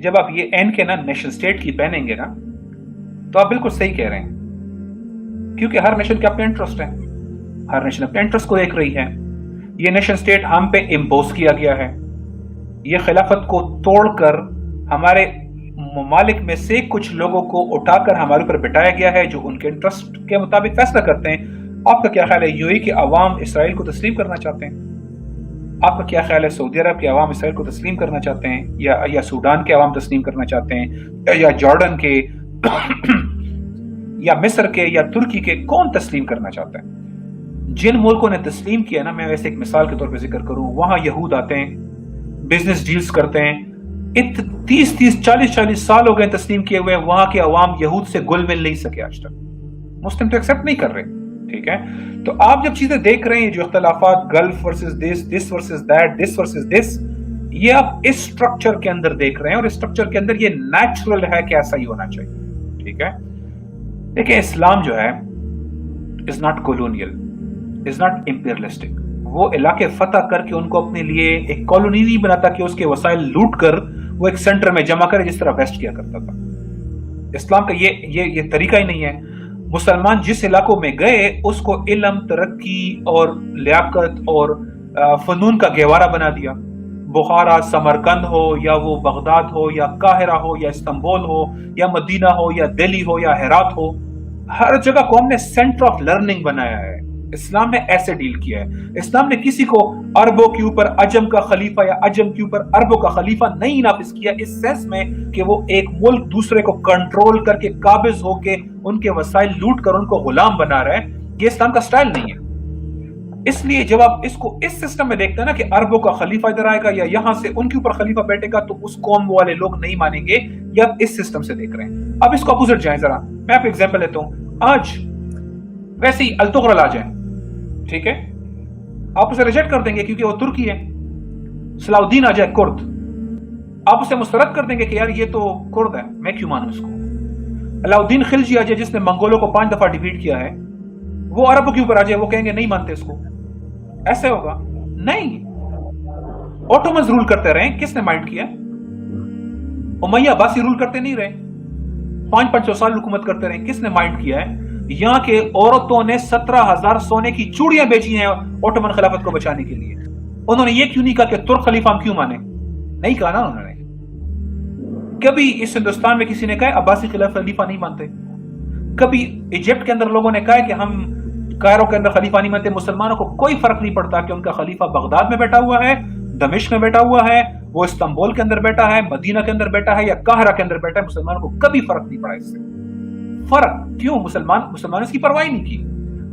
جب آپ یہ این کے نا نیشن سٹیٹ کی پہنیں گے نا تو آپ بالکل صحیح کہہ رہے ہیں، کیونکہ ہر نیشن کے اپنے انٹرسٹ ہیں، ہر نیشن اپنے انٹرسٹ کو دیکھ رہی ہے. یہ نیشن سٹیٹ ہم پہ امپوز کیا گیا ہے، یہ خلافت کو توڑ کر ہمارے ممالک میں سے کچھ لوگوں کو اٹھا کر ہمارے اوپر بٹھایا گیا ہے جو ان کے انٹرسٹ کے مطابق فیصلہ کرتے ہیں. آپ کا کیا خیال ہے یو اے کی عوام اسرائیل کو تسلیم کرنا چاہتے ہیں؟ آپ کا کیا خیال ہے سعودی عرب کے عوام اسرائیل کو تسلیم کرنا چاہتے ہیں، یا سوڈان کے عوام تسلیم کرنا چاہتے ہیں، یا جارڈن کے یا مصر کے یا ترکی کے، کون تسلیم کرنا چاہتا ہے؟ جن ملکوں نے تسلیم کیا نا، میں ویسے ایک مثال کے طور پہ ذکر کروں، وہاں یہود آتے ہیں، بزنس ڈیلز کرتے ہیں، 40 سال ہو گئے تسلیم کیے ہوئے، وہاں کے عوام یہود سے گل مل نہیں سکے آج تک، مسلم تو ایکسپٹ نہیں کر رہے. ٹھیک ہے، تو آپ جب چیزیں دیکھ رہے ہیں جو اختلافات، gulf versus this versus that, this versus this, یہ آپ اس سٹرکچر کے اندر دیکھ رہے ہیں، اور اس سٹرکچر کے اندر یہ نیچرل ہے کہ ایسا ہی ہونا چاہیے. ٹھیک ہے، دیکھیں اسلام جو ہے is not colonial, is not imperialistic. وہ علاقے فتح کر کے ان کو اپنے لیے ایک کالونی نہیں بناتا کہ اس کے وسائل لوٹ کر وہ ایک سینٹر میں جمع کرے جس طرح ویسٹ کیا کرتا تھا. اسلام کا یہ طریقہ ہی نہیں ہے. مسلمان جس علاقوں میں گئے اس کو علم، ترقی اور لیاقت اور فنون کا گہوارہ بنا دیا. بخارا، سمرقند ہو، یا وہ بغداد ہو، یا قاہرہ ہو، یا استنبول ہو، یا مدینہ ہو، یا دہلی ہو، یا ہرات ہو، ہر جگہ کو ہم نے سینٹر آف لرننگ بنایا ہے. اسلام نے ایسے ڈیل کیا ہے. اسلام نے کسی کو عربوں کے اوپر عجم کا خلیفہ یا عجم کے اوپر عربوں کا خلیفہ نہیں نافذ کیا، اس سینس میں کہ وہ ایک ملک دوسرے کو کنٹرول کر کے قابض ہو کے ان کے وسائل لوٹ کر ان کو غلام بنا رہا ہے. یہ اسلام کا سٹائل نہیں ہے. اس لیے جب آپ اس کو اس سسٹم میں دیکھتے ہیں نا کہ عربوں کا خلیفہ ادھر آئے گا یا یہاں سے ان کے اوپر خلیفہ بیٹھے گا، تو اس قوم والے لوگ نہیں مانیں گے. یا آپ اس سسٹم سے دیکھ رہے ہیں. اب اس کو اپوزٹ جائیں ذرا، میں آپ کو ایگزامپل لیتا ہوں. آج ویسے ہی التغرل آ جائیں، ٹھیک ہے، آپ اسے ریجیکٹ کر دیں گے کیونکہ وہ ترکی ہے. صلاح الدین آ جائے کرد، آپ اسے مسترد کر دیں گے کہ یار یہ تو کرد ہے، میں کیوں مانوں اس کو. علاؤ الدین خلجی آ جائے جس نے منگولوں کو 5 دفعہ ڈیفیٹ کیا ہے، وہ عربوں کے اوپر آ جائے، وہ کہیں گے نہیں مانتے اس کو. ایسے ہوگا؟ نہیں. اوٹومنز رول کرتے رہے، کس نے مائنڈ کیا؟ امیہ عباسی رول کرتے نہیں رہے، 500 سال حکومت کرتے رہے، کس نے مائنڈ کیا ہے؟ یہاں کے عورتوں نے 17,000 سونے کی چوڑیاں بیچی ہیں اوٹومن خلافت کو بچانے کے لیے. انہوں نے یہ کیوں نہیں کہا کہ ترک خلیفہ ہم کیوں مانے؟ نہیں کہا نا انہوں نے. کبھی اس ہندوستان میں کسی نے کہا عباسی خلیفہ نہیں مانتے. کبھی ایجپٹ کے اندر لوگوں نے کہا کہ ہم کائرو کے اندر خلیفہ نہیں مانتے. مسلمانوں کو کوئی فرق نہیں پڑتا کہ ان کا خلیفہ بغداد میں بیٹھا ہوا ہے، دمشق میں بیٹھا ہوا ہے، وہ استنبول کے اندر بیٹھا ہے، مدینہ کے اندر بیٹھا ہے، یا قاہرہ کے اندر بیٹھا ہے. مسلمانوں کو کبھی فرق نہیں پڑا اس سے. فرق کیوں؟ مسلمان اس کی پرواہ نہیں کی.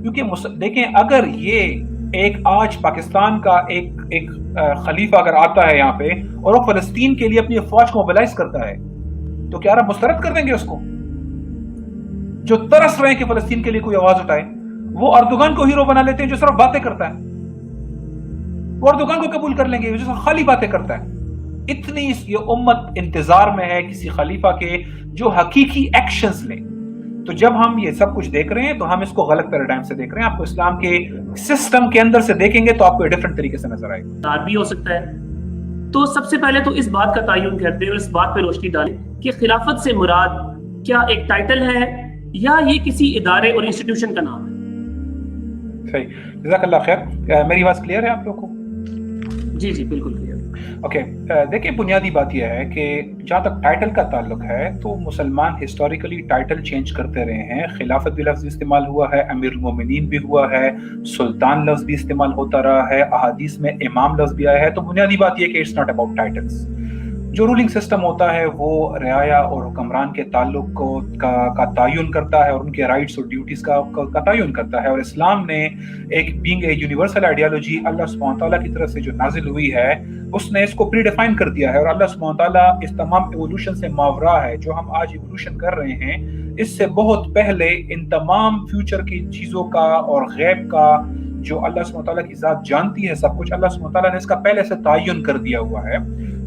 کیونکہ دیکھیں، اگر یہ ایک آج پاکستان کا ایک خلیفہ اگر آتا ہے یہاں پہ اور وہ فلسطین کے لیے اپنی فوج کو موبلائز کرتا ہے، تو کیا عرب مسترد کر دیں گے اس کو؟ جو ترس رہے ہیں کہ فلسطین کے لیے کوئی آواز اٹھائے، وہ اردوغان کو ہیرو بنا لیتے ہیں جو صرف باتیں کرتا ہے. وہ اردوغان کو قبول کر لیں گے جو صرف خالی باتیں کرتا ہے. اتنی یہ امت انتظار میں ہے کسی خلیفہ کے جو حقیقی ایکشنز لیں. تو جب ہم یہ سب کچھ دیکھ رہے ہیں تو ہم اس کو غلط پیراڈائم سے دیکھ رہے ہیں. آپ کو اسلام کے سسٹم کے اندر سے دیکھیں گے تو آپ کو ڈیفرنٹ طریقے سے نظر آئے گا. بھی ہو سکتا ہے. تو سب سے پہلے تو اس بات کا تعین کرتے ہیں اور اس بات پہ روشنی ڈالیں کہ خلافت سے مراد کیا ایک ٹائٹل ہے یا یہ کسی ادارے اور انسٹیٹیوشن کا نام ہے؟ صحیح، جزاک اللہ خیر. میری بات کلیئر ہے آپ لوگوں کو؟ جی جی بالکل کلیئر. اوکے، دیکھیں بنیادی بات یہ ہے کہ جہاں تک ٹائٹل کا تعلق ہے تو مسلمان ہسٹوریکلی ٹائٹل چینج کرتے رہے ہیں. خلافت بھی لفظ استعمال ہوا ہے، امیر المومنین بھی ہوا ہے، سلطان لفظ بھی استعمال ہوتا رہا ہے، احادیث میں امام لفظ بھی آیا ہے. تو بنیادی بات یہ کہ اٹس ناٹ اباؤٹ ٹائٹلز. جو رولنگ سسٹم ہوتا ہے وہ رعایا اور حکمران کے تعلق کا تعین کرتا ہے اور ان کے رائٹس اور ڈیوٹیز کا تعین کرتا ہے. اور اسلام نے ایک بینگ اے یونیورسل آئیڈیالوجی اللہ سبحانہ تعالیٰ کی طرف سے جو نازل ہوئی ہے، اس نے اس کو پری ڈیفائن کر دیا ہے. اور اللہ سبحانہ تعالیٰ اس تمام ایوولوشن سے ماورا ہے. جو ہم آج ایوولوشن کر رہے ہیں اس سے بہت پہلے ان تمام فیوچر کی چیزوں کا اور غیب کا جو اللہ سبحانہ تعالیٰ کی ذات جانتی ہے سب کچھ، اللہ سبحانہ تعالیٰ نے اس کا پہلے سے تعین کر دیا ہوا ہے.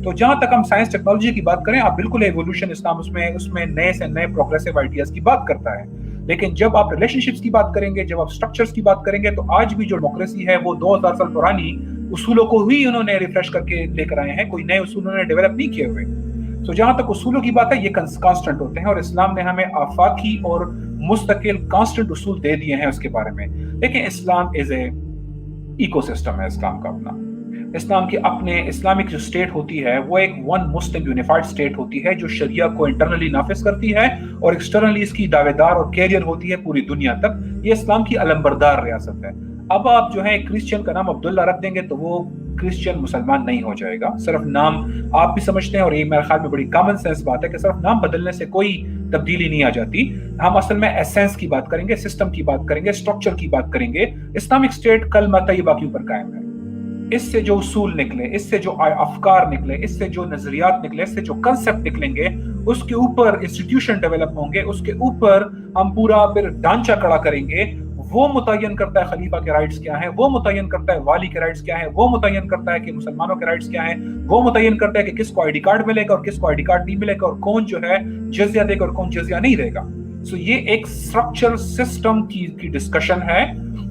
تو جہاں تک ہم سائنس ٹیکنالوجی کی بات کریں، آپ بالکل ایوولوشن اسلام اس میں نئے سے نئے پروگریسو آئیڈیاز کی بات کرتا ہے. لیکن جب آپ ریلیشن شپس کی بات کریں گے، جب آپ اسٹرکچرز کی بات کریں گے، تو آج بھی جو ڈیموکریسی ہے وہ 2000 سال پرانی اصولوں کو ہی انہوں نے ریفریش کر کے لے کر آئے ہیں. کوئی نئے اصول انہوں نے ڈیولپ نہیں کیے ہوئے. سو جہاں تک اصولوں کی بات ہے یہ کانسٹنٹ ہوتے ہیں، اور اسلام نے ہمیں آفاقی اور مستقل کانسٹنٹ اصول دے دیے ہیں اس کے بارے میں. لیکن اسلام از اے ایکو سسٹم ہے اسلام کا اپنا. اسلام کی اپنے اسلامک جو اسٹیٹ ہوتی ہے وہ ایک ون مسلم یونیفائڈ اسٹیٹ ہوتی ہے جو شریعہ کو انٹرنلی نافذ کرتی ہے اور ایکسٹرنلی اس کی دعوے دار اور کیریئر ہوتی ہے پوری دنیا تک. یہ اسلام کی علمبردار ریاست ہے. اب آپ جو ہے کرسچن کا نام عبداللہ رکھ دیں گے تو وہ کرسچن مسلمان نہیں ہو جائے گا. صرف نام آپ بھی سمجھتے ہیں، اور یہ میرے خیال میں بڑی کامن سینس بات ہے کہ صرف نام بدلنے سے کوئی تبدیلی نہیں آ جاتی. ہم اصل میں ایسنس کی بات کریں گے، سسٹم کی بات کریں گے، اسٹرکچر کی بات کریں گے. اسلامک اسٹیٹ کلمہ طیبہ کے اوپر قائم ہے. اس سے جو اصول نکلے، اس سے جو افکار نکلے، اس سے جو نظریات نکلے، اس سے جو کنسپٹ نکلیں گے، اس کے اوپر انسٹیٹیوشن ڈیولپ ہوں گے، اس کے اوپر ہم پورا پھر ڈھانچہ کھڑا کریں گے. وہ متعین کرتا ہے خلیفہ کے رائٹس کیا ہیں، وہ متعین کرتا ہے والی کے رائٹس کیا ہیں، وہ متعین کرتا ہے کہ مسلمانوں کے رائٹس کیا ہیں، وہ متعین کرتا ہے کہ کس کو آئی ڈی کارڈ ملے گا اور کس کو آئی ڈی کارڈ نہیں ملے گا، اور کون جو ہے جزیہ دے گا اور کون جزیہ نہیں دے گا. سو یہ ایک اسٹرکچر سسٹم کی ڈسکشن ہے،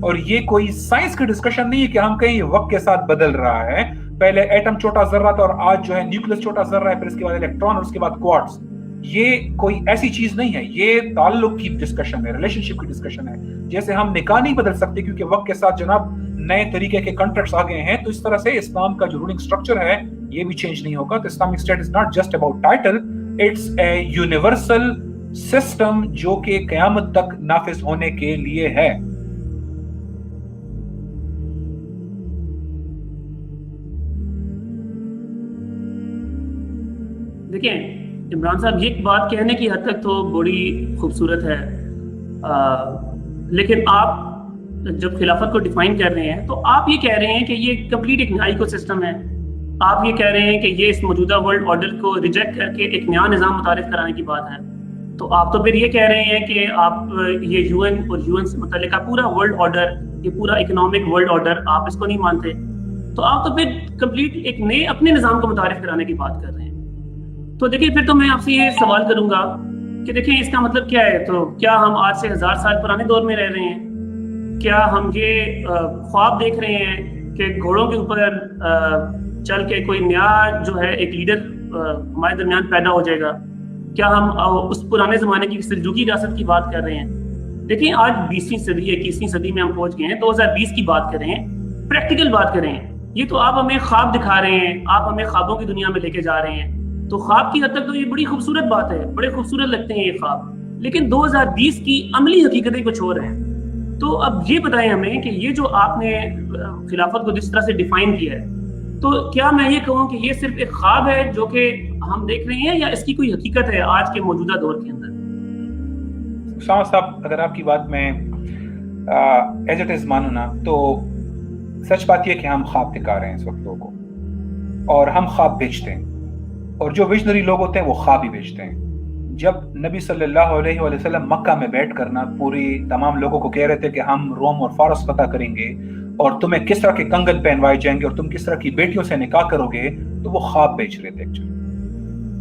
اور یہ کوئی سائنس کی ڈسکشن نہیں ہے کہ ہم کہیں وقت کے ساتھ بدل رہا ہے. پہلے ایٹم چھوٹا ذرہ تھا اور آج جو ہے نیوکلس چھوٹا ذرہ ہے، پھر اس کے بعد الیکٹران اور اس کے بعد کوارٹز. یہ کوئی ایسی چیز نہیں ہے، یہ تعلق کی ڈسکشن ہے، ریلیشن شپ کی ڈسکشن ہے. جیسے ہم نکاح نہیں بدل سکتے کیونکہ وقت کے ساتھ جناب نئے طریقے کے کنٹریکٹس آ گئے ہیں، تو اس طرح سے اسلام کا جو رولنگ اسٹرکچر ہے یہ بھی چینج نہیں ہوگا. تو Islamic state is not just about title, it's a universal system جو کہ قیامت تک نافذ ہونے کے لیے ہے. دیکھیں عمران صاحب، یہ بات کہنے کی حد تک تو بڑی خوبصورت ہے، لیکن آپ جب خلافت کو ڈیفائن کر رہے ہیں تو آپ یہ کہہ رہے ہیں کہ یہ کمپلیٹ ایک نیا ایکو سسٹم ہے. آپ یہ کہہ رہے ہیں کہ یہ اس موجودہ ورلڈ آرڈر کو ریجیکٹ کر کے ایک نیا نظام متعارف کرانے کی بات ہے. تو آپ تو پھر یہ کہہ رہے ہیں کہ آپ یہ یو این اور یو این سے متعلقہ پورا ورلڈ آرڈر، یہ پورا اکنامک ورلڈ آرڈر آپ اس کو نہیں مانتے. تو آپ تو پھر کمپلیٹ ایک نئے اپنے نظام کو متعارف کرانے کی بات کر رہے ہیں. تو دیکھیں پھر تو میں آپ سے یہ سوال کروں گا کہ دیکھیں اس کا مطلب کیا ہے؟ تو کیا ہم آج سے 1000 سال پرانے دور میں رہ رہے ہیں؟ کیا ہم یہ خواب دیکھ رہے ہیں کہ گھوڑوں کے اوپر چل کے کوئی نیا جو ہے ایک لیڈر ہمارے درمیان پیدا ہو جائے گا؟ کیا ہم اس پرانے زمانے کی سلجوقی ریاست کی بات کر رہے ہیں؟ دیکھیں آج 20ویں صدی 21ویں صدی میں ہم پہنچ گئے ہیں. 2020 کی بات کر رہے ہیں، پریکٹیکل بات کر رہے ہیں. یہ تو آپ ہمیں خواب دکھا رہے ہیں، آپ ہمیں خوابوں کی دنیا میں لے کے جا رہے ہیں. تو خواب کی حد تک تو یہ بڑی خوبصورت بات ہے، بڑے خوبصورت لگتے ہیں یہ خواب، لیکن 2020 کی عملی حقیقتیں کچھ اور ہیں. تو اب یہ بتائیں ہمیں کہ یہ جو آپ نے خلافت کو جس طرح سے ڈیفائن کیا ہے، تو کیا میں یہ کہوں کہ یہ صرف ایک خواب ہے جو کہ ہم دیکھ رہے ہیں، یا اس کی کوئی حقیقت ہے آج کے موجودہ دور کے اندر؟ اسامہ صاحب، اگر آپ کی بات میں ایز اٹ از مانوں نا، تو سچ بات یہ کہ ہم خواب دکھا رہے ہیں اس وقت لوگوں کو، اور ہم خواب بیچتے ہیں، اور جو ویژنری لوگ ہوتے ہیں وہ خواب ہی بیچتے ہیں. جب نبی صلی اللہ علیہ وآلہ وسلم مکہ میں بیٹھ کر نا پوری تمام لوگوں کو کہہ رہے تھے کہ ہم روم اور فارس فتح کریں گے اور تمہیں کس طرح کے کنگن پہنوائے جائیں گے اور تم کس طرح کی بیٹیوں سے نکاح کرو گے، تو وہ خواب بیچ رہے تھے.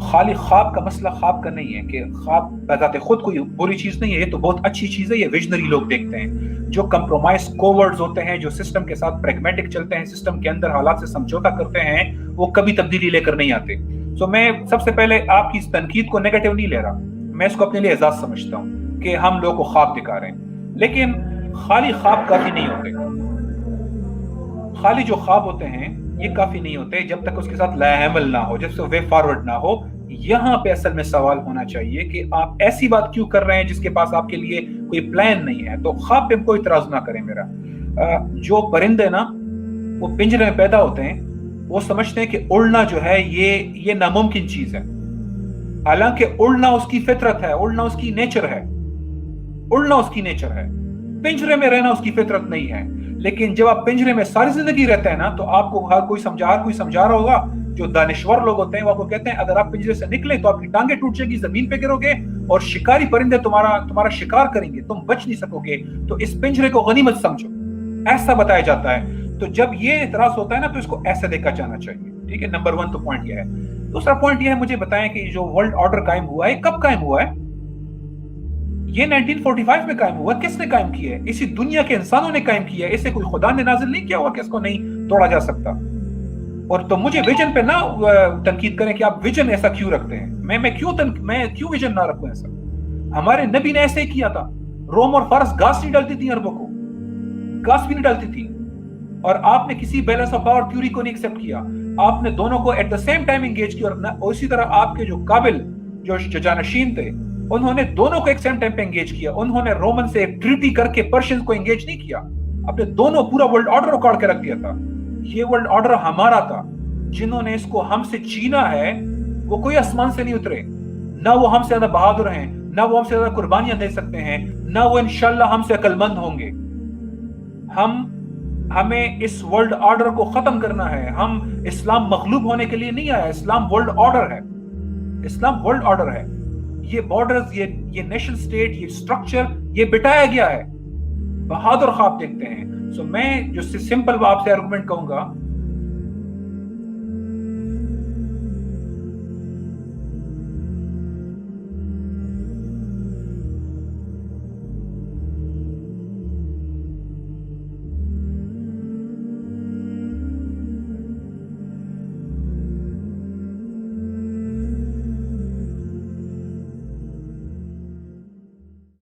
خالی خواب کا مسئلہ خواب کا نہیں ہے کہ خواب بذات خود کوئی بری چیز نہیں ہے، یہ تو بہت اچھی چیز ہے. یہ ویژنری لوگ دیکھتے ہیں جو کمپرومائز کوورڈز ہوتے ہیں، جو سسٹم کے ساتھ پریگمیٹک چلتے ہیں، سسٹم کے اندر حالات سے سمجھوتا کرتے ہیں، وہ کبھی تبدیلی لے کر نہیں آتے. سو میں سب سے پہلے آپ کی اس تنقید کو نیگیٹو نہیں لے رہا، میں اس کو اپنے لیے اعزاز سمجھتا ہوں کہ ہم لوگوں کو خواب دکھا رہے ہیں. لیکن خالی خواب کافی نہیں ہوتے. خالی جو خواب ہوتے ہیں یہ کافی نہیں ہوتے جب تک اس کے ساتھ لا عمل نہ ہو، جب سے وے فارورڈ نہ ہو. یہاں پہ اصل میں سوال ہونا چاہیے کہ آپ ایسی بات کیوں کر رہے ہیں جس کے پاس آپ کے لیے کوئی پلان نہیں ہے. تو خواب پہ کوئی اعتراض نہ کریں. میرا جو پرندے نا وہ پنجرے میں پیدا ہوتے ہیں، وہ سمجھتے ہیں کہ اڑنا جو ہے یہ ناممکن چیز ہے، حالانکہ اڑنا اس کی فطرت ہے، اڑنا اس کی نیچر ہے، اڑنا اس کی نیچر ہے. پنجرے میں رہنا اس کی فطرت نہیں ہے. لیکن جب آپ پنجرے میں ساری زندگی رہتے ہیں نا، تو آپ کو ہر کوئی سمجھا رہا ہوگا. جو دانشور لوگ ہوتے ہیں وہ آپ کو کہتے ہیں اگر آپ پنجرے سے نکلے تو آپ کی ٹانگیں ٹوٹ جائیں گی، زمین پہ گرو گے اور شکاری پرندے تمہارا شکار کریں گے، تم بچ نہیں سکو گے. تو اس پنجرے کو غنیمت سمجھو، ایسا بتایا جاتا ہے. تو جب یہ اعتراض ہوتا ہے نا تو اس کو ایسے دیکھا جانا چاہیے. ٹھیک ہے، نمبر 1 تو پوائنٹ یہ ہے. دوسرا پوائنٹ یہ ہے، مجھے بتائیں کہ جو ورلڈ آرڈر قائم ہوا ہے کب قائم ہوا ہے؟ یہ 1945 میں قائم ہوا. کس نے قائم کیا ہے؟ اسی دنیا کے انسانوں نے قائم کیا ہے. اسے کوئی خدا نے نازل نہیں کیا ہوا کہ اس کو نہیں توڑا جا سکتا. اور تو مجھے ویژن پہ نہ تنقید کریں کہ آپ ویژن ایسا کیوں رکھتے ہیں. میں کیوں ویژن نہ رکھوں ایسا؟ ہمارے نبی نے ایسے ہی کیا تھا. روم اور فارس گھاس نہیں ڈالتی تھی عربوں کو, گھاس بھی نہیں ڈالتی تھی, اور آپ نے کسی بیلنس آف پاور تھیوری کو نہیں ایکسپٹ کیا. آپ نے دونوں کو at the same time engage کیا, اور اسی طرح آپ کے جو قابل جو جانشین تھے انہوں نے دونوں کو ایک سیم ٹائم پہ انگیج کیا. انہوں نے رومن سے ایک ٹریٹی کر کے پرشین کو انگیج نہیں کیا, اپنے دونوں پورا ورلڈ آرڈر اکاڑ کے رکھ دیا تھا. یہ ورلڈ آرڈر ہمارا تھا. جنہوں نے اس کو ہم سے چھینا ہے وہ کوئی آسمان سے نہیں اترے, نہ وہ ہم سے زیادہ بہادر ہیں, نہ وہ ہم سے زیادہ قربانیاں دے سکتے ہیں, نہ وہ انشاءاللہ ہم سے عقل مند ہوں گے. ہمیں اس ورلڈ آرڈر کو ختم کرنا ہے. ہم اسلام مغلوب ہونے کے لیے نہیں آیا, اسلام ورلڈ آرڈر ہے. اسلام ورلڈ آرڈر ہے. یہ بارڈرز, یہ نیشن سٹیٹ, یہ سٹرکچر یہ بٹایا گیا ہے. بہادر خواب دیکھتے ہیں. سو میں جو سمپل آپ سے آرگومنٹ کہوں گا